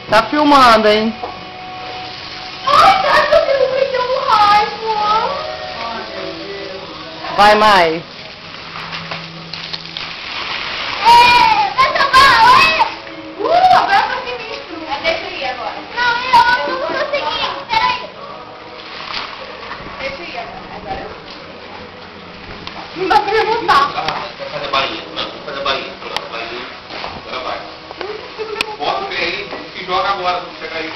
Tá filmando, hein? Ai, cara, eu me deu um raiva. Ai, meu Deus. Vai, Mai. Agora eu consegui me instruir. Deixa eu ir agora. Não, eu não consegui. Peraí. Deixa eu ir agora. Não dá pra levantar. Vai fazer a bainha. Não, vou fazer a bainha. Pronto, bainha. Agora vai. Bota o pé aí e joga agora quando chegar aí.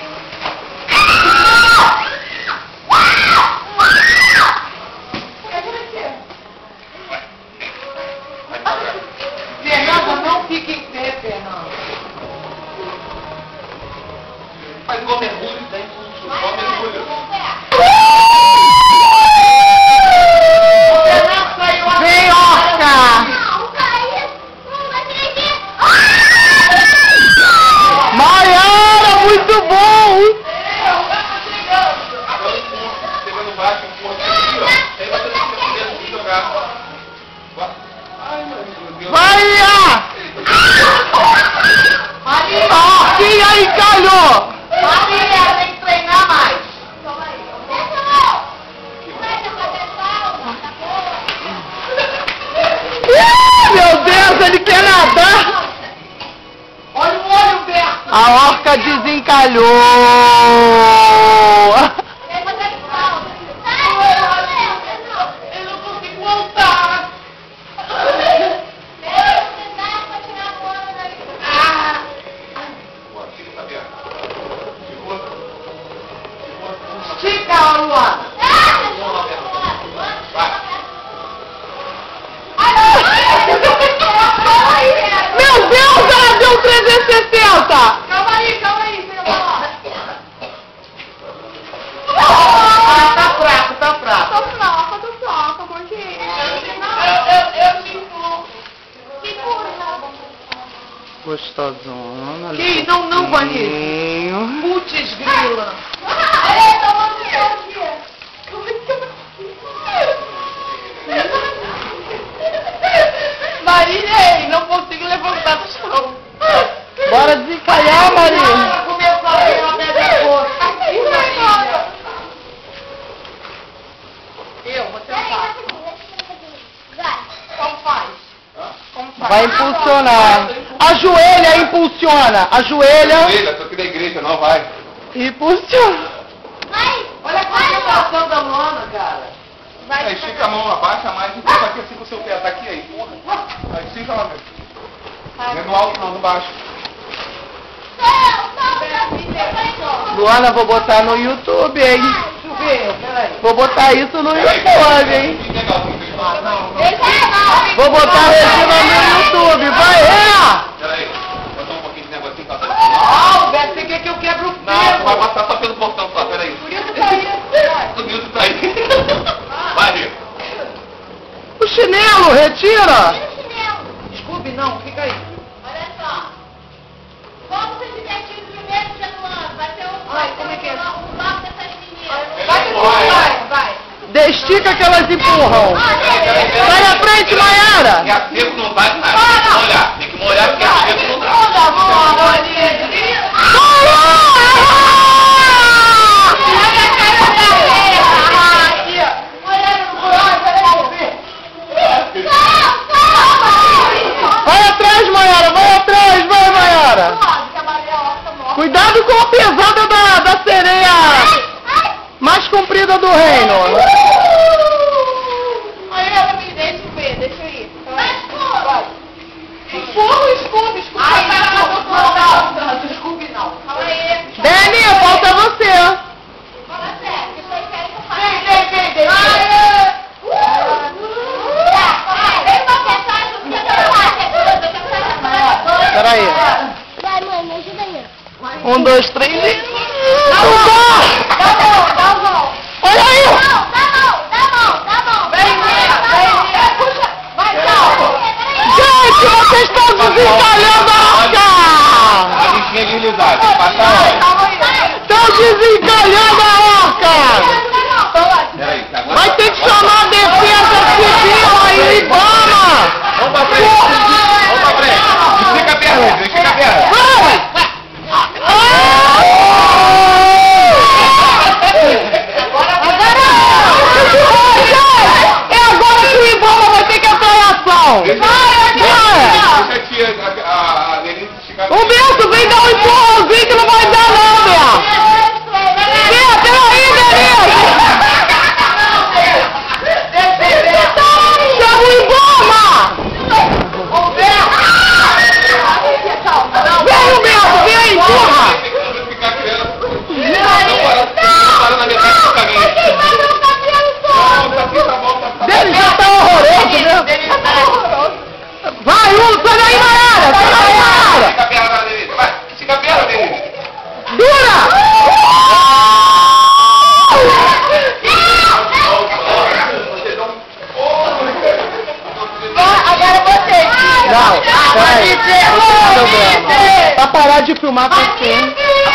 Fernanda, não fique em pé, Fernanda. Faz igual mergulho, dá impulso. Igual mergulho. Vem, Orca! Maiara, muito bom! Pegando baixo, empurra aqui, ó. Aí vai ter que jogar. Ai, meu Deus. Vai, Ia! A Orquinha encalhou! Maria, tem que treinar mais. Meu Deus, ele quer nadar! Olha o olho, Berto. A orca desencalhou! Eu não consigo voltar. Estica, Luana! Meu Deus, ela deu 360! Calma aí, sem falar. Ah, tá fraco, tá fraco. Tô fraca, porque eu me empurro. Gostosona. Que não, Vanessa. Putz, grila. Maria, não consigo levantar do chão. Bora desencalhar, Maria. Começou a ver uma pedra roxa. Eu vou tentar. Como faz? Vai impulsionar. Ajoelha, impulsiona. Ajoelha, Igreja, tô aqui da igreja, não vai. impulsiona. Olha a concentração da Luana, cara. Aí estica a mão, abaixa mais e fica aqui assim com o seu pé. Tá aqui, aí, empurra. Aí estica lá, meu. Não é no alto, não, no baixo. Luana, vou botar no YouTube, hein? Vou botar isso no YouTube, hein? Vou botar a Regina no YouTube. Vai, Peraí, botar um pouquinho de negocinho pra trás. Ah, o Beto, você quer que eu quebre o Não, vai passar só pelo portão só, peraí. O Nilton tá aí. Vai, Rio. O chinelo, retira. Scooby, não, fica aí. Olha só. Vamos ser divertidos primeiro, Januano. Vai ser um... Ai, como é que é? Um bloco dessas meninas. Vai. Destica que elas empurram. Sai na frente, Maiara. E a seco não vai nada. Tem que molhar. Tem que molhar porque a seco não dá. Vai atrás, Maiara. Vai atrás. Vai, Maiara. Cuidado com a pesada da sereia mais comprida do reino. Olha, me deixa ver, deixa eu ir. Vai. Empurra, Scooby. Scooby não. Calma aí. Dani, falta você. Fala sério. Isso aí quer que eu faça. Vem. Vem pra pensar no que eu faço. Peraí. Vai, mãe, me ajuda aí. 1, 2, 3. Dá a mão. Olha aí. Dá a mão. Vem, puxa. Vai, Gente, vocês estão desencalhando a orca. A bichinha deslizada. Tem que passar óleo. calma aí. Estão desencalhando a orca. Peraí, agora... Vai ter que chamar a defesa civil aí, Ibama. Vamos pra frente. Vamos pra frente. Estica a perna, estica a perna. Vai. Ah! filmar pra você.